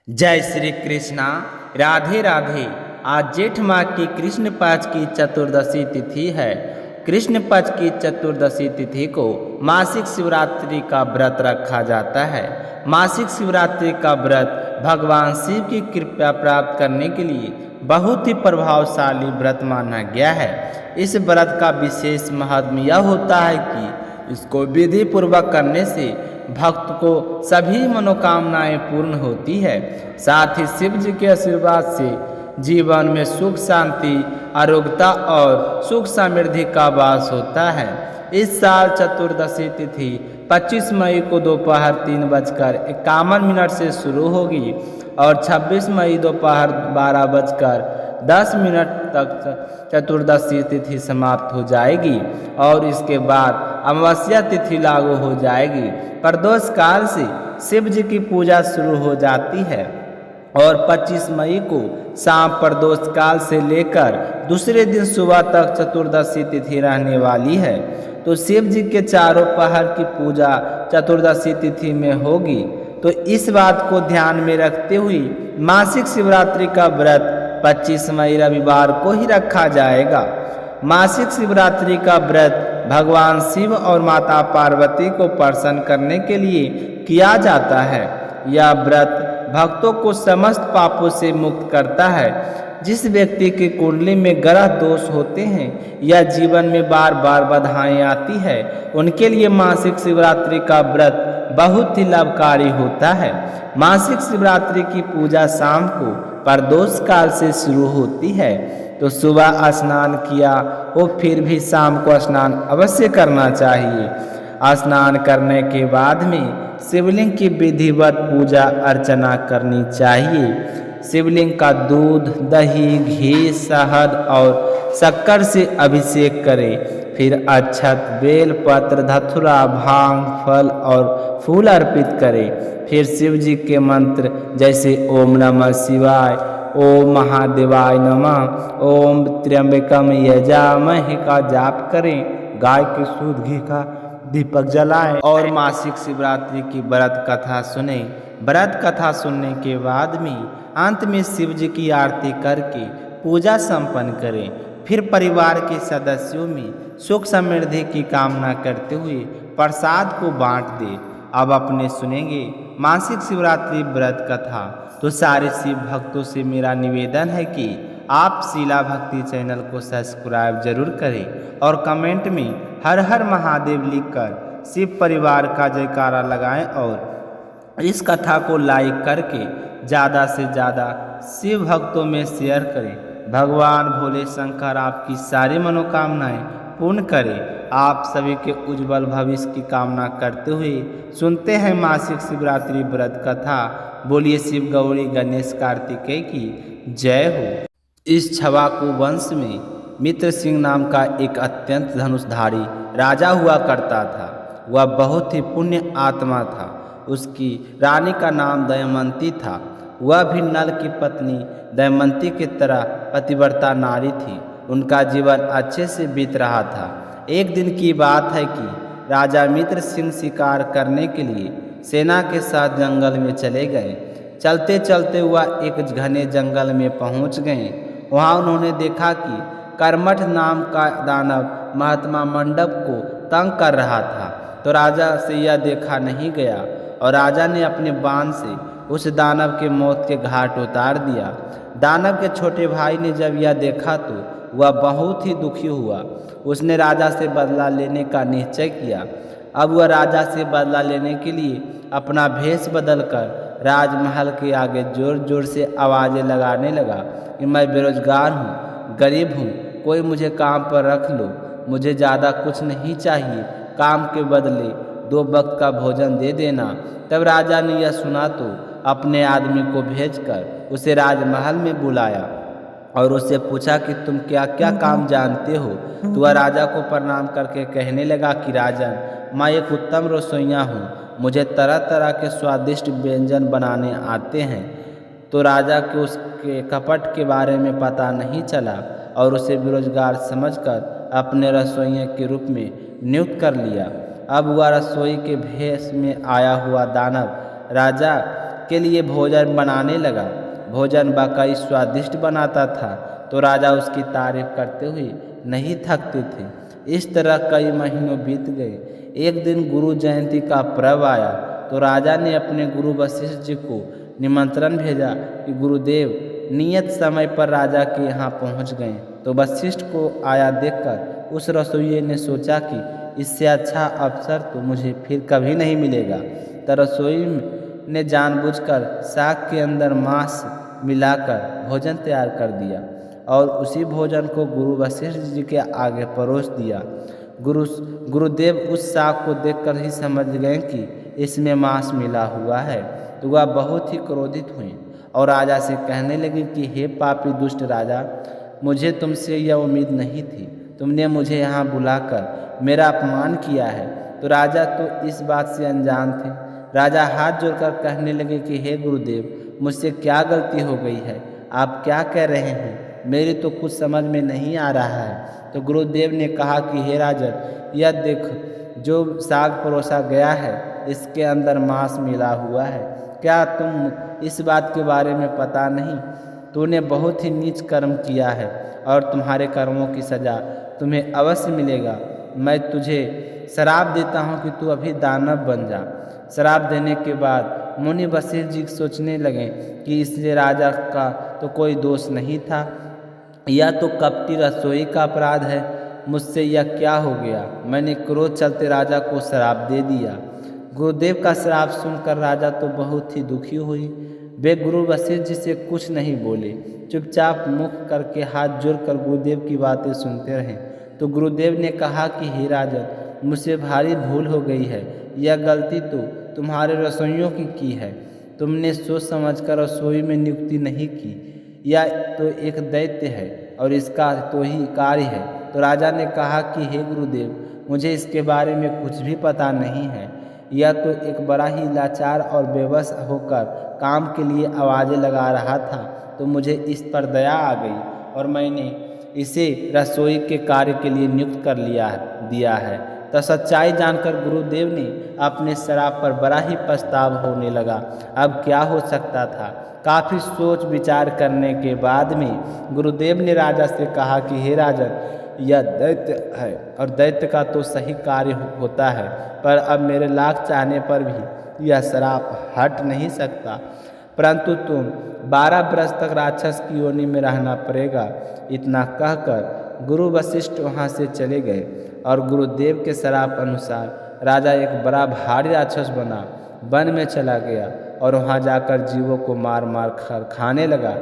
जय श्री कृष्णा। राधे राधे। आज जेठ माह की कृष्ण पक्ष की चतुर्दशी तिथि है। कृष्ण पक्ष की चतुर्दशी तिथि को मासिक शिवरात्रि का व्रत रखा जाता है। मासिक शिवरात्रि का व्रत भगवान शिव की कृपा प्राप्त करने के लिए बहुत ही प्रभावशाली व्रत माना गया है। इस व्रत का विशेष महत्व यह होता है कि इसको विधि पूर्वक करने से भक्त को सभी मनोकामनाएं पूर्ण होती है। साथ ही शिव जी के आशीर्वाद से जीवन में सुख शांति आरोग्यता और सुख समृद्धि का वास होता है। इस साल चतुर्दशी तिथि 25 मई को दोपहर 3:51 से शुरू होगी और 26 मई दोपहर 12:10 तक चतुर्दशी तिथि समाप्त हो जाएगी और इसके बाद अमावस्या तिथि लागू हो जाएगी। प्रदोष काल से शिव जी की पूजा शुरू हो जाती है और 25 मई को शाम प्रदोष काल से लेकर दूसरे दिन सुबह तक चतुर्दशी तिथि रहने वाली है। तो शिव जी के चारों पहर की पूजा चतुर्दशी तिथि में होगी। तो इस बात को ध्यान में रखते हुए मासिक शिवरात्रि का व्रत 25 मई रविवार को ही रखा जाएगा। मासिक शिवरात्रि का व्रत भगवान शिव और माता पार्वती को प्रसन्न करने के लिए किया जाता है। यह व्रत भक्तों को समस्त पापों से मुक्त करता है। जिस व्यक्ति की कुंडली में ग्रह दोष होते हैं या जीवन में बार बार बाधाएं आती है, उनके लिए मासिक शिवरात्रि का व्रत बहुत ही लाभकारी होता है। मासिक शिवरात्रि की पूजा शाम को प्रदोष काल से शुरू होती है। तो सुबह स्नान किया हो फिर भी शाम को स्नान अवश्य करना चाहिए। स्नान करने के बाद में शिवलिंग की विधिवत पूजा अर्चना करनी चाहिए। शिवलिंग का दूध दही घी शहद और शक्कर से अभिषेक करें। फिर अक्षत बेल पत्र धतूरा भांग फल और फूल अर्पित करें। फिर शिव जी के मंत्र जैसे ओम नमः शिवाय, ओम महादेवाय नमः, ओम त्र्यंबकम यजामहे का जाप करें। गाय के शुद्ध घी का दीपक जलाएं और मासिक शिवरात्रि की व्रत कथा सुने। व्रत कथा सुनने के बाद में अंत में शिव जी की आरती करके पूजा संपन्न करें। फिर परिवार के सदस्यों में सुख समृद्धि की कामना करते हुए प्रसाद को बांट दें। अब अपने सुनेंगे मासिक शिवरात्रि व्रत कथा। तो सारे शिव भक्तों से मेरा निवेदन है कि आप शीला भक्ति चैनल को सब्सक्राइब जरूर करें और कमेंट में हर हर महादेव लिखकर शिव परिवार का जयकारा लगाएं और इस कथा को लाइक करके ज़्यादा से ज़्यादा शिव भक्तों में शेयर करें। भगवान भोले शंकर आपकी सारी मनोकामनाएं पूर्ण करें। आप सभी के उज्जवल भविष्य की कामना करते हुए सुनते हैं मासिक शिवरात्रि व्रत कथा। बोलिए शिव गौरी गणेश कार्तिकेय की जय हो। इस छवाकू वंश में मित्र सिंह नाम का एक अत्यंत धनुषधारी राजा हुआ करता था। वह बहुत ही पुण्य आत्मा था। उसकी रानी का नाम दमयंती था। वह भी नल की पत्नी दमयंती की तरह पतिव्रता नारी थी। उनका जीवन अच्छे से बीत रहा था। एक दिन की बात है कि राजा मित्र सिंह शिकार करने के लिए सेना के साथ जंगल में चले गए। चलते चलते वह एक घने जंगल में पहुंच गए। वहां उन्होंने देखा कि कर्मठ नाम का दानव महात्मा मंडप को तंग कर रहा था। तो राजा से यह देखा नहीं गया और राजा ने अपने बाण से उस दानव के मौत के घाट उतार दिया। दानव के छोटे भाई ने जब यह देखा तो वह बहुत ही दुखी हुआ। उसने राजा से बदला लेने का निश्चय किया। अब वह राजा से बदला लेने के लिए अपना भेष बदलकर राजमहल के आगे जोर जोर से आवाज़ें लगाने लगा कि मैं बेरोजगार हूँ, गरीब हूँ, कोई मुझे काम पर रख लो। मुझे ज़्यादा कुछ नहीं चाहिए, काम के बदले 2 वक्त का भोजन दे देना। तब राजा ने यह सुना तो अपने आदमी को भेजकर उसे राजमहल में बुलाया और उससे पूछा कि तुम क्या क्या काम जानते हो। तो वह राजा को प्रणाम करके कहने लगा कि राजन, मैं एक उत्तम रसोइया हूँ, मुझे तरह तरह के स्वादिष्ट व्यंजन बनाने आते हैं। तो राजा को उसके कपट के बारे में पता नहीं चला और उसे बेरोजगार समझकर अपने रसोइये के रूप में नियुक्त कर लिया। अब वह रसोई के भेष में आया हुआ दानव राजा के लिए भोजन बनाने लगा। भोजन वाकई स्वादिष्ट बनाता था तो राजा उसकी तारीफ करते हुए नहीं थकते थे। इस तरह कई महीनों बीत गए। एक दिन गुरु जयंती का पर्व आया तो राजा ने अपने गुरु वशिष्ठ जी को निमंत्रण भेजा कि गुरुदेव नियत समय पर राजा के यहाँ पहुँच गए। तो वशिष्ठ को आया देखकर उस रसोइये ने सोचा कि इससे अच्छा अवसर तो मुझे फिर कभी नहीं मिलेगा। तो रसोई ने जानबूझकर साग के अंदर मांस मिलाकर भोजन तैयार कर दिया और उसी भोजन को गुरु वशिष्ठ जी के आगे परोस दिया। गुरुदेव उस साग को देखकर ही समझ गए कि इसमें मांस मिला हुआ है। तो वह बहुत ही क्रोधित हुए और राजा से कहने लगे कि हे पापी दुष्ट राजा, मुझे तुमसे यह उम्मीद नहीं थी। तुमने मुझे यहाँ बुलाकर मेरा अपमान किया है। तो राजा तो इस बात से अनजान थे। राजा हाथ जोड़कर कहने लगे कि हे गुरुदेव, मुझसे क्या गलती हो गई है? आप क्या कह रहे हैं? मेरी तो कुछ समझ में नहीं आ रहा है। तो गुरुदेव ने कहा कि हे राजन, यह देख, जो साग परोसा गया है इसके अंदर मांस मिला हुआ है। क्या तुम इस बात के बारे में पता नहीं? तूने बहुत ही नीच कर्म किया है और तुम्हारे कर्मों की सज़ा तुम्हें अवश्य मिलेगा। मैं तुझे श्राप देता हूँ कि तू अभी दानव बन जा। श्राप देने के बाद मुनि वशिष्ठ जी सोचने लगे कि इसलिए राजा का तो कोई दोष नहीं था, यह तो कपटी रसोई का अपराध है। मुझसे यह क्या हो गया? मैंने क्रोध चलते राजा को श्राप दे दिया। गुरुदेव का श्राप सुनकर राजा तो बहुत ही दुखी हुई। वे गुरु वशिष्ठ जी से कुछ नहीं बोले, चुपचाप मुख करके हाथ जोड़कर गुरुदेव की बातें सुनते रहे। तो गुरुदेव ने कहा कि हे राजन, मुझसे भारी भूल हो गई है। यह गलती तो तुम्हारे रसोइयों की है। तुमने सोच समझकर रसोई में नियुक्ति नहीं की। यह तो एक दैत्य है और इसका तो ही कार्य है। तो राजा ने कहा कि हे गुरुदेव, मुझे इसके बारे में कुछ भी पता नहीं है। यह तो एक बड़ा ही लाचार और बेबस होकर काम के लिए आवाज़ें लगा रहा था। तो मुझे इस पर दया आ गई और मैंने इसे रसोई के कार्य के लिए नियुक्त कर दिया है। तो सच्चाई जानकर गुरुदेव ने अपने श्राप पर बड़ा ही पछतावा होने लगा। अब क्या हो सकता था? काफ़ी सोच विचार करने के बाद में गुरुदेव ने राजा से कहा कि हे राजन, यह दैत्य है और दैत्य का तो सही कार्य होता है, पर अब मेरे लाख चाहने पर भी यह श्राप हट नहीं सकता। परंतु तुम 12 वर्ष तक राक्षस की योनि में रहना पड़ेगा। इतना कहकर गुरु वशिष्ठ वहाँ से चले गए और गुरुदेव के श्राप अनुसार राजा एक बड़ा भारी राक्षस बना वन में चला गया और वहाँ जाकर जीवों को मार मार कर खाने लगा।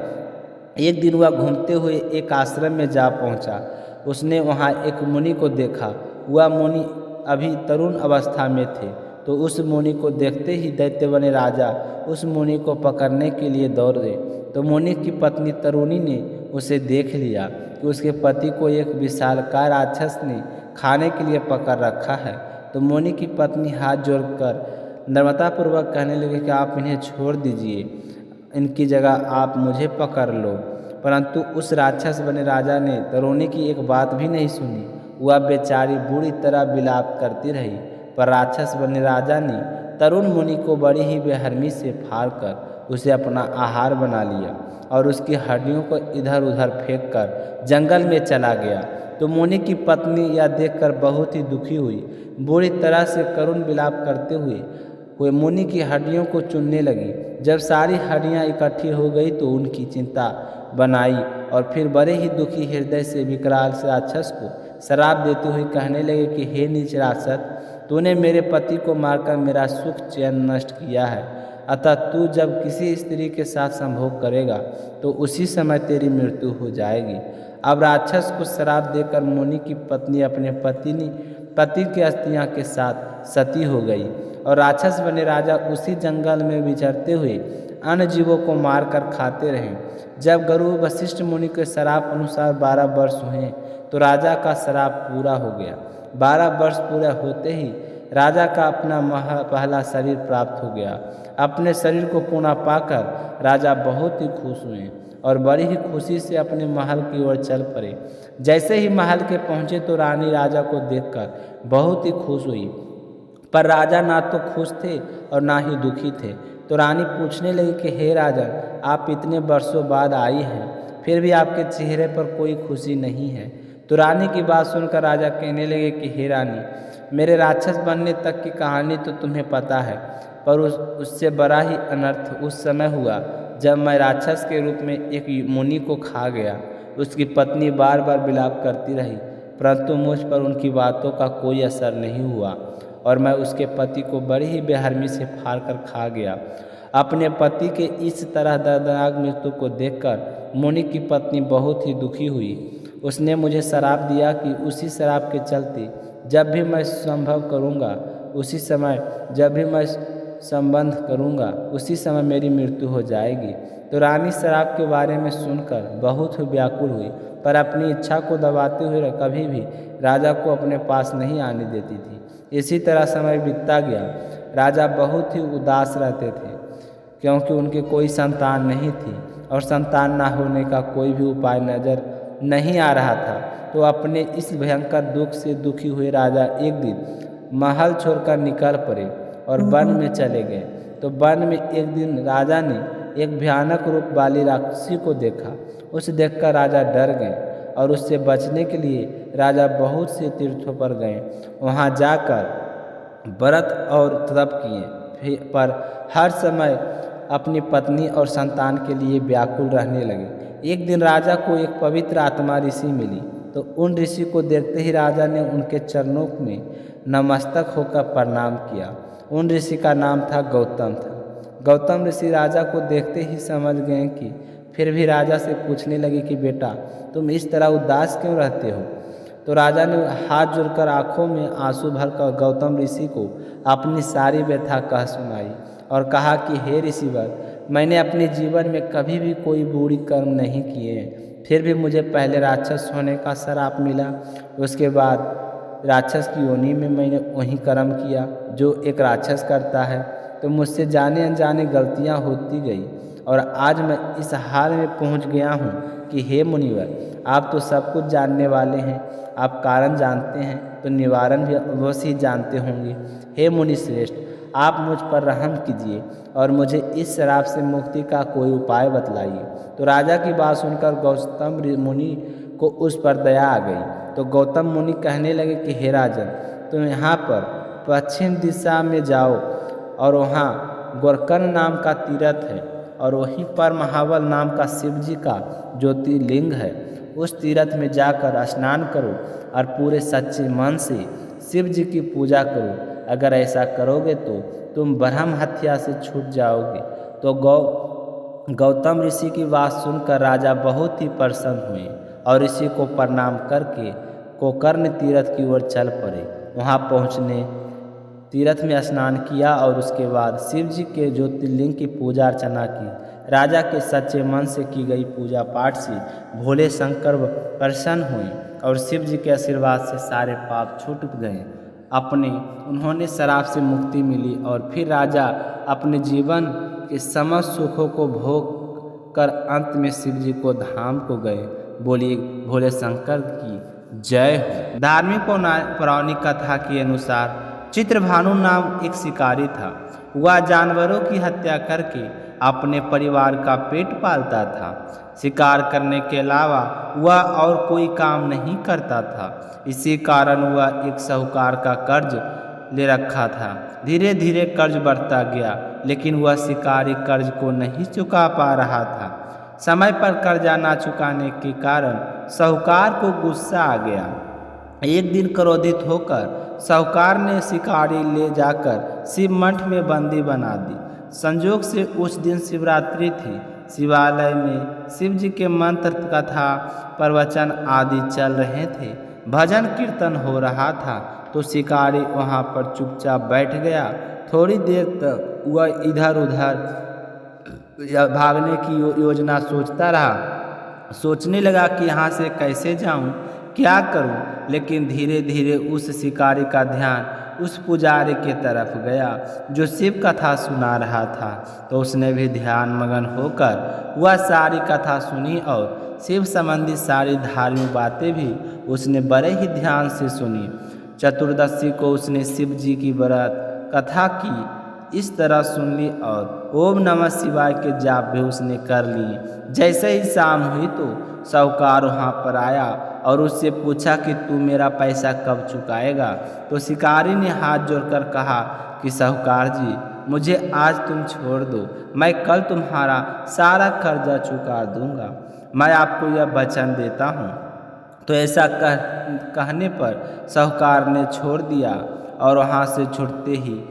एक दिन वह घूमते हुए एक आश्रम में जा पहुँचा। उसने वहाँ एक मुनि को देखा। वह मुनि अभी तरुण अवस्था में थे। तो उस मुनि को देखते ही दैत्य बने राजा उस मुनि को पकड़ने के लिए दौड़े। तो मुनि की पत्नी तरुणी ने उसे देख लिया कि उसके पति को एक विशालकाय राक्षस ने खाने के लिए पकड़ रखा है। तो मुनि की पत्नी हाथ जोड़कर नम्रतापूर्वक कहने लगे कि आप इन्हें छोड़ दीजिए, इनकी जगह आप मुझे पकड़ लो। परंतु उस राक्षस बने राजा ने तरुणी की एक बात भी नहीं सुनी। वह बेचारी बुरी तरह विलाप करती रही। पर राक्षस बने राजा ने तरुण मुनि को बड़ी ही बेहरमी से फाड़कर उसे अपना आहार बना लिया और उसकी हड्डियों को इधर उधर फेंककर जंगल में चला गया। तो मुनि की पत्नी यह देखकर बहुत ही दुखी हुई। बुरी तरह से करुण विलाप करते हुए मुनि की हड्डियों को चुनने लगी। जब सारी हड्डियां इकट्ठी हो गई तो उनकी चिंता बनाई और फिर बड़े ही दुखी हृदय से विकराल राक्षस को श्राप देते हुए कहने लगे कि हे नीच राक्षस, तूने मेरे पति को मारकर मेरा सुख चैन नष्ट किया है। अतः तू जब किसी स्त्री के साथ संभोग करेगा तो उसी समय तेरी मृत्यु हो जाएगी। अब राक्षस को श्राप देकर मुनि की पत्नी अपने पति की अस्थियां के साथ सती हो गई और राक्षस बने राजा उसी जंगल में विचरते हुए अन्य जीवों को मारकर खाते रहे। जब गुरु वशिष्ठ मुनि के श्राप अनुसार 12 वर्ष हुए तो राजा का श्राप पूरा हो गया। 12 वर्ष पूरा होते ही राजा का अपना पहला शरीर प्राप्त हो गया। अपने शरीर को पुनः पाकर राजा बहुत ही खुश हुए और बड़ी ही खुशी से अपने महल की ओर चल पड़े। जैसे ही महल के पहुँचे तो रानी राजा को देखकर बहुत ही खुश हुई, पर राजा ना तो खुश थे और ना ही दुखी थे। तो रानी पूछने लगी कि हे राजन, आप इतने वर्षों बाद आई हैं, फिर भी आपके चेहरे पर कोई खुशी नहीं है। तो रानी की बात सुनकर राजा कहने लगे कि हे रानी, मेरे राक्षस बनने तक की कहानी तो तुम्हें पता है, पर उससे बड़ा ही अनर्थ उस समय हुआ जब मैं राक्षस के रूप में एक मुनि को खा गया। उसकी पत्नी बार बार विलाप करती रही, परंतु मुझ पर उनकी बातों का कोई असर नहीं हुआ और मैं उसके पति को बड़ी ही बेरहमी से फाड़ कर खा गया। अपने पति के इस तरह दर्दनाक मृत्यु को देखकर मुनि की पत्नी बहुत ही दुखी हुई। उसने मुझे श्राप दिया कि उसी श्राप के चलते जब भी मैं संभव करूँगा, उसी समय जब भी मैं संबंध करूँगा, उसी समय मेरी मृत्यु हो जाएगी। तो रानी श्राप के बारे में सुनकर बहुत ही व्याकुल हुई, पर अपनी इच्छा को दबाते हुए कभी भी राजा को अपने पास नहीं आने देती थी। इसी तरह समय बीतता गया। राजा बहुत ही उदास रहते थे क्योंकि उनके कोई संतान नहीं थी और संतान ना होने का कोई भी उपाय नजर नहीं आ रहा था। तो अपने इस भयंकर दुख से दुखी हुए राजा एक दिन महल छोड़कर निकल पड़े और वन में चले गए। तो वन में एक दिन राजा ने एक भयानक रूप वाली राक्षसी को देखा। उसे देखकर राजा डर गए और उससे बचने के लिए राजा बहुत से तीर्थों पर गए। वहां जाकर व्रत और तप किए, पर हर समय अपनी पत्नी और संतान के लिए व्याकुल रहने लगे। एक दिन राजा को एक पवित्र आत्मा ऋषि मिली, तो उन ऋषि को देखते ही राजा ने उनके चरणों में नमस्तक होकर प्रणाम किया। उन ऋषि का नाम था गौतम था। गौतम ऋषि राजा को देखते ही समझ गए कि फिर भी राजा से पूछने लगे कि बेटा, तुम इस तरह उदास क्यों रहते हो। तो राजा ने हाथ जोड़कर आंखों में आंसू भरकर गौतम ऋषि को अपनी सारी व्यथा कह सुनाई और कहा कि हे ऋषिवर, मैंने अपने जीवन में कभी भी कोई बुरी कर्म नहीं किए, फिर भी मुझे पहले राक्षस होने का श्राप मिला। उसके बाद राक्षस की योनि में मैंने वही कर्म किया जो एक राक्षस करता है। तो मुझसे जाने अनजाने गलतियां होती गई और आज मैं इस हाल में पहुंच गया हूं कि हे मुनिवर, आप तो सब कुछ जानने वाले हैं, आप कारण जानते हैं तो निवारण भी अवश्य ही जानते होंगे। हे मुनि श्रेष्ठ, आप मुझ पर रहम कीजिए और मुझे इस श्राप से मुक्ति का कोई उपाय बतलाइए। तो राजा की बात सुनकर गौतम मुनि को उस पर दया आ गई। तो गौतम मुनि कहने लगे कि हे राजन, तुम यहाँ पर पश्चिम दिशा में जाओ और वहाँ गोकर्ण नाम का तीर्थ है और वहीं पर महाबल नाम का शिव जी का ज्योतिर्लिंग है। उस तीर्थ में जाकर स्नान करो और पूरे सच्चे मन से शिव जी की पूजा करो। अगर ऐसा करोगे तो तुम ब्रह्म हत्या से छूट जाओगे। तो गौतम ऋषि की बात सुनकर राजा बहुत ही प्रसन्न हुए और ऋषि को प्रणाम करके गोकर्ण तीर्थ की ओर चल पड़े। वहां पहुंचने तीर्थ में स्नान किया और उसके बाद शिव जी के ज्योतिर्लिंग की पूजा अर्चना की। राजा के सच्चे मन से की गई पूजा पाठ से भोले शंकर प्रसन्न हुए और शिव जी के आशीर्वाद से सारे पाप छूट गए। उन्होंने श्राप से मुक्ति मिली और फिर राजा अपने जीवन के समस्त सुखों को भोग कर अंत में शिव जी को धाम को गए। बोलिए भोले शंकर की जय हो। धार्मिक पौराणिक कथा के अनुसार चित्रभानु नाम एक शिकारी था। वह जानवरों की हत्या करके अपने परिवार का पेट पालता था। शिकार करने के अलावा वह और कोई काम नहीं करता था। इसी कारण वह एक साहूकार का कर्ज ले रखा था। धीरे धीरे कर्ज बढ़ता गया, लेकिन वह शिकारी कर्ज को नहीं चुका पा रहा था। समय पर कर्जा ना चुकाने के कारण साहूकार को गुस्सा आ गया। एक दिन क्रोधित होकर साहूकार ने शिकारी ले जाकर शिव मठ में बंदी बना दी। संजोग से उस दिन शिवरात्रि थी। शिवालय में शिव जी के मंत्र, कथा, प्रवचन आदि चल रहे थे। भजन कीर्तन हो रहा था। तो शिकारी वहां पर चुपचाप बैठ गया। थोड़ी देर तक वह इधर उधर भागने की योजना सोचता रहा। सोचने लगा कि यहाँ से कैसे जाऊं, क्या करूं, लेकिन धीरे धीरे उस शिकारी का ध्यान उस पुजारी के तरफ गया जो शिव कथा सुना रहा था। तो उसने भी ध्यान मगन होकर वह सारी कथा सुनी और शिव संबंधी सारी धार्मिक बातें भी उसने बड़े ही ध्यान से सुनी। चतुर्दशी को उसने शिव जी की व्रत कथा की। इस तरह सुन ली और ओम नमः शिवाय के जाप भी उसने कर लिए। जैसे ही शाम हुई तो साहूकार वहाँ पर आया और उससे पूछा कि तू मेरा पैसा कब चुकाएगा। तो शिकारी ने हाथ जोड़कर कहा कि साहूकार जी, मुझे आज तुम छोड़ दो, मैं कल तुम्हारा सारा कर्जा चुका दूंगा, मैं आपको यह वचन देता हूँ। तो ऐसा कहने पर साहूकार ने छोड़ दिया और वहाँ से छुटते ही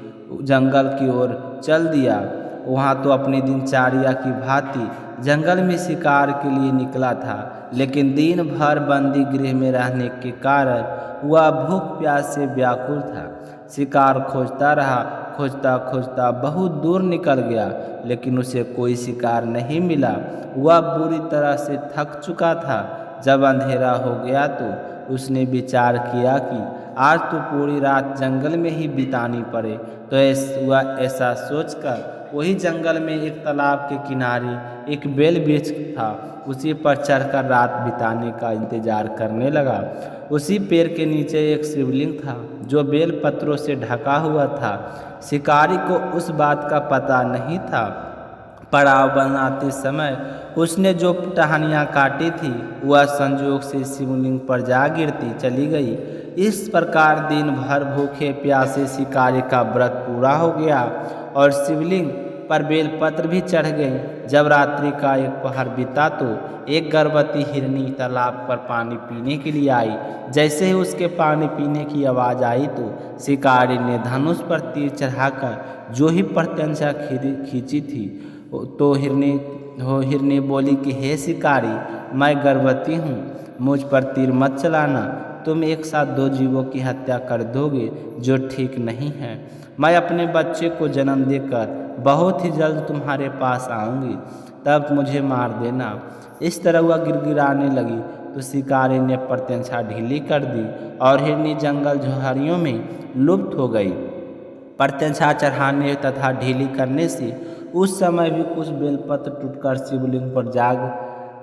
जंगल की ओर चल दिया। वहाँ तो अपनी दिनचर्या की भांति जंगल में शिकार के लिए निकला था, लेकिन दिन भर बंदी गृह में रहने के कारण वह भूख प्यास से व्याकुल था। शिकार खोजता रहा, खोजता खोजता बहुत दूर निकल गया, लेकिन उसे कोई शिकार नहीं मिला। वह बुरी तरह से थक चुका था। जब अंधेरा हो गया तो उसने विचार किया कि आज तो पूरी रात जंगल में ही बितानी पड़े। तो वह ऐसा सोचकर वही जंगल में एक तालाब के किनारे एक बेल वृक्ष था, उसी पर चढ़कर रात बिताने का इंतजार करने लगा। उसी पेड़ के नीचे एक शिवलिंग था जो बेल पत्रों से ढका हुआ था। शिकारी को उस बात का पता नहीं था। पड़ाव बनाते समय उसने जो टहनियाँ काटी थी वह संयोग से शिवलिंग पर जा गिरती चली गई। इस प्रकार दिन भर भूखे प्यासे शिकारी का व्रत पूरा हो गया और शिवलिंग पर बेलपत्र भी चढ़ गई। जब रात्रि का एक पहर बीता तो एक गर्भवती हिरनी तालाब पर पानी पीने के लिए आई। जैसे ही उसके पानी पीने की आवाज़ आई तो शिकारी ने धनुष पर तीर चढ़ाकर जो ही प्रत्यंचा खींची थी तो हिरनी बोली कि हे शिकारी, मैं गर्भवती हूँ, मुझ पर तीर मत चलाना, तुम एक साथ दो जीवों की हत्या कर दोगे जो ठीक नहीं है। मैं अपने बच्चे को जन्म देकर बहुत ही जल्द तुम्हारे पास आऊँगी, तब मुझे मार देना। इस तरह वह गिड़गिड़ाने लगी तो शिकारी ने प्रत्यंचा ढीली कर दी और हिरनी जंगल झाड़ियों में लुप्त हो गई। प्रत्यंचा चढ़ाने तथा ढीली करने से उस समय भी कुछ बेलपत्र टूटकर शिवलिंग पर जा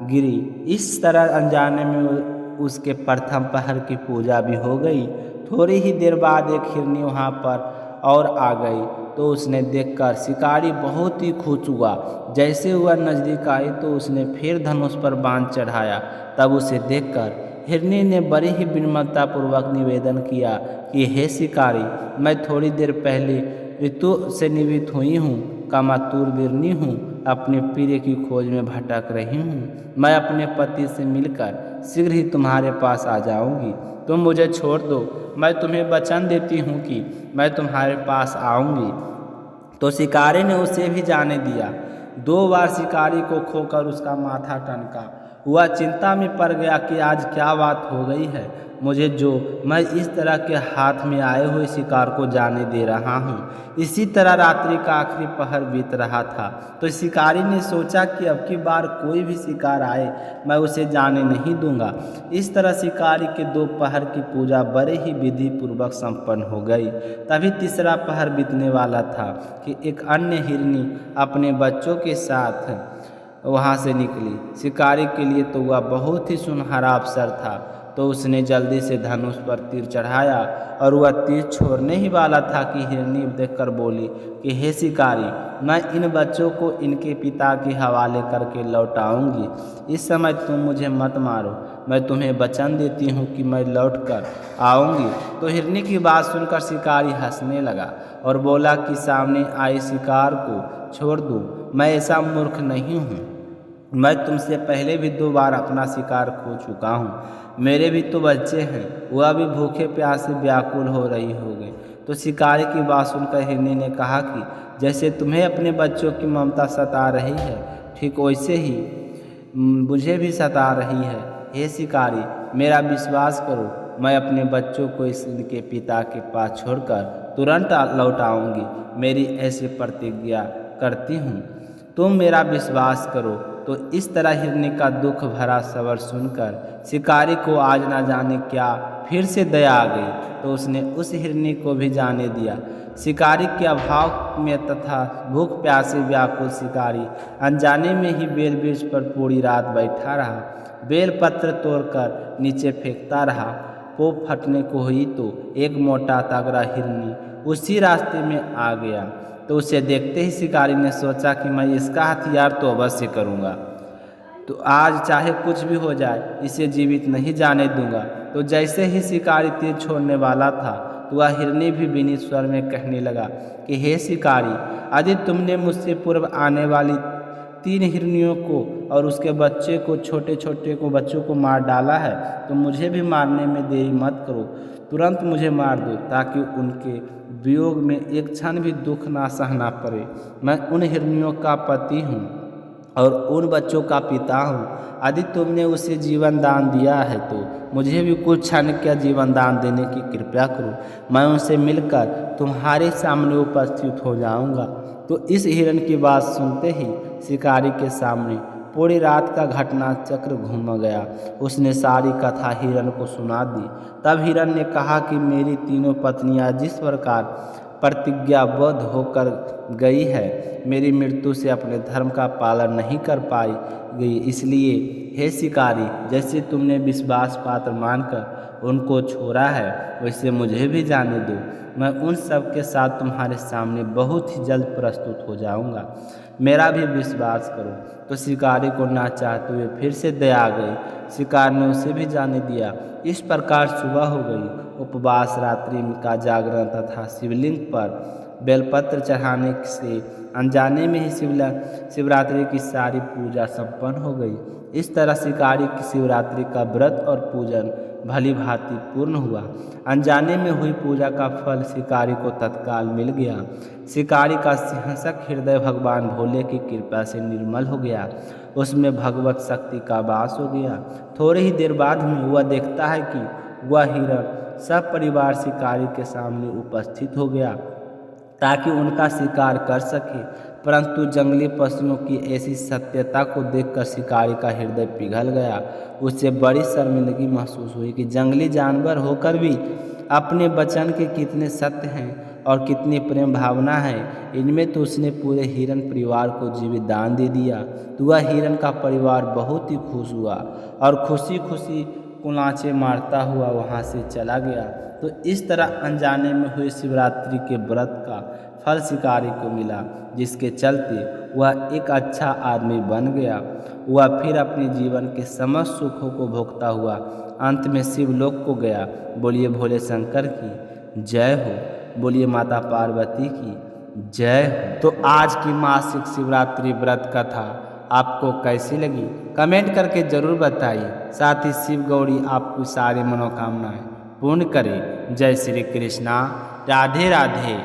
गिरी। इस तरह अनजाने में उसके प्रथम पहर की पूजा भी हो गई। थोड़ी ही देर बाद एक हिरनी वहाँ पर और आ गई तो उसने देखकर शिकारी बहुत ही खुश हुआ। जैसे वह नज़दीक आई तो उसने फिर धनुष पर बाण चढ़ाया। तब उसे देखकर हिरनी ने बड़ी ही विनम्रतापूर्वक निवेदन किया कि हे शिकारी, मैं थोड़ी देर पहले ऋतु से निवृत्त हुई हूँ, कामातुर वीरनी हूँ, अपने प्रिय की खोज में भटक रही हूँ। मैं अपने पति से मिलकर शीघ्र ही तुम्हारे पास आ जाऊँगी, तुम मुझे छोड़ दो, मैं तुम्हें वचन देती हूँ कि मैं तुम्हारे पास आऊँगी। तो शिकारी ने उसे भी जाने दिया। 2 बार शिकारी को खोकर उसका माथा टनका। वह चिंता में पड़ गया कि आज क्या बात हो गई है मुझे, जो मैं इस तरह के हाथ में आए हुए शिकार को जाने दे रहा हूँ। इसी तरह रात्रि का आखिरी पहर बीत रहा था तो शिकारी ने सोचा कि अब की बार कोई भी शिकार आए मैं उसे जाने नहीं दूंगा। इस तरह शिकारी के 2 पहर की पूजा बड़े ही विधि पूर्वक संपन्न हो गई। तभी तीसरा पहर बीतने वाला था कि एक अन्य हिरनी अपने बच्चों के साथ वहाँ से निकली। शिकारी के लिए तो वह बहुत ही सुनहरा अवसर था, तो उसने जल्दी से धनुष पर तीर चढ़ाया और वह तीर छोड़ने ही वाला था कि हिरनी देखकर बोली कि हे शिकारी, मैं इन बच्चों को इनके पिता के हवाले करके लौटाऊंगी। इस समय तुम मुझे मत मारो, मैं तुम्हें वचन देती हूँ कि मैं लौट कर आऊँगी। तो हिरनी की बात सुनकर शिकारी हंसने लगा और बोला कि सामने आए शिकार को छोड़ दो, मैं ऐसा मूर्ख नहीं हूँ, मैं तुमसे पहले भी 2 बार अपना शिकार खो चुका हूँ। मेरे भी तो बच्चे हैं, वह भी भूखे प्यासे व्याकुल हो रही होंगे। तो शिकारी की बात सुनकर हिरनी ने कहा कि जैसे तुम्हें अपने बच्चों की ममता सता रही है, ठीक वैसे ही मुझे भी सता रही है। हे शिकारी, मेरा विश्वास करो, मैं अपने बच्चों को इनके पिता के पास छोड़कर तुरंत लौट आऊँगी। मेरी ऐसी प्रतिज्ञा करती हूँ, तुम मेरा विश्वास करो। तो इस तरह हिरनी का दुख भरा सबर सुनकर शिकारी को आज ना जाने क्या फिर से दया आ गई, तो उसने उस हिरनी को भी जाने दिया। शिकारी के अभाव में तथा भूख प्यासे व्याकुल शिकारी अनजाने में ही बेल वृक्ष पर पूरी रात बैठा रहा। बेल पत्र तोड़कर नीचे फेंकता रहा। पोप फटने को हुई तो एक मोटा तगड़ा हिरनी उसी रास्ते में आ गया। तो उसे देखते ही शिकारी ने सोचा कि मैं इसका हथियार तो अवश्य करूँगा। तो आज चाहे कुछ भी हो जाए इसे जीवित नहीं जाने दूंगा। तो जैसे ही शिकारी तीर छोड़ने वाला था तो वह हिरनी भी विनीत स्वर में कहने लगा कि हे शिकारी, यदि तुमने मुझसे पूर्व आने वाली 3 हिरनियों को और उसके बच्चे को छोटे छोटे को बच्चों को मार डाला है तो मुझे भी मारने में देरी मत करो। तुरंत मुझे मार दो ताकि उनके वियोग में एक क्षण भी दुख ना सहना पड़े। मैं उन हिरनियों का पति हूँ और उन बच्चों का पिता हूँ। यदि तुमने उसे जीवन दान दिया है तो मुझे भी कुछ क्षण का जीवन दान देने की कृपा करो। मैं उनसे मिलकर तुम्हारे सामने उपस्थित हो जाऊंगा। तो इस हिरण की बात सुनते ही शिकारी के सामने पूरी रात का घटना चक्र घूम गया। उसने सारी कथा हिरण को सुना दी। तब हिरण ने कहा कि मेरी तीनों पत्नियां जिस प्रकार प्रतिज्ञाबद्ध होकर गई है, मेरी मृत्यु से अपने धर्म का पालन नहीं कर पाई गई, इसलिए हे शिकारी, जैसे तुमने विश्वास पात्र मानकर उनको छोड़ा है वैसे मुझे भी जाने दो। मैं उन सब के साथ तुम्हारे सामने बहुत ही जल्द प्रस्तुत हो जाऊंगा। मेरा भी विश्वास करो। तो शिकारी को ना चाहते हुए फिर से दया आ गई। शिकार ने उसे भी जाने दिया। इस प्रकार सुबह हो गई। उपवास, रात्रि का जागरण तथा शिवलिंग पर बेलपत्र चढ़ाने से अनजाने में ही शिवरात्रि की सारी पूजा संपन्न हो गई। इस तरह शिकारी की शिवरात्रि का व्रत और पूजन भली भांति पूर्ण हुआ। अनजाने में हुई पूजा का फल शिकारी को तत्काल मिल गया। शिकारी का सिंहसक हृदय भगवान भोले की कृपा से निर्मल हो गया। उसमें भगवत शक्ति का वास हो गया। थोड़ी ही देर बाद में वह देखता है कि वह हिरण सब परिवार शिकारी के सामने उपस्थित हो गया ताकि उनका शिकार कर सके। परंतु जंगली पशुओं की ऐसी सत्यता को देखकर शिकारी का हृदय पिघल गया। उसे बड़ी शर्मिंदगी महसूस हुई कि जंगली जानवर होकर भी अपने वचन के कितने सत्य हैं और कितनी प्रेम भावना है। इनमें तो उसने पूरे हिरण परिवार को जीवित दान दे दिया। तो वह हिरण का परिवार बहुत ही खुश हुआ और खुशी खुशी कुलांचे मारता हुआ वहाँ से चला गया। तो इस तरह अनजाने में हुई शिवरात्रि के व्रत का फल शिकारी को मिला, जिसके चलते वह एक अच्छा आदमी बन गया। वह फिर अपने जीवन के समस्त सुखों को भोगता हुआ अंत में शिवलोक को गया। बोलिए भोले शंकर की जय हो। बोलिए माता पार्वती की जय हो। तो आज की मासिक शिवरात्रि व्रत कथा आपको कैसी लगी कमेंट करके ज़रूर बताइए। साथ ही शिव गौरी आपकी सारी मनोकामनाएं पूर्ण करे। जय श्री कृष्णा। राधे राधे।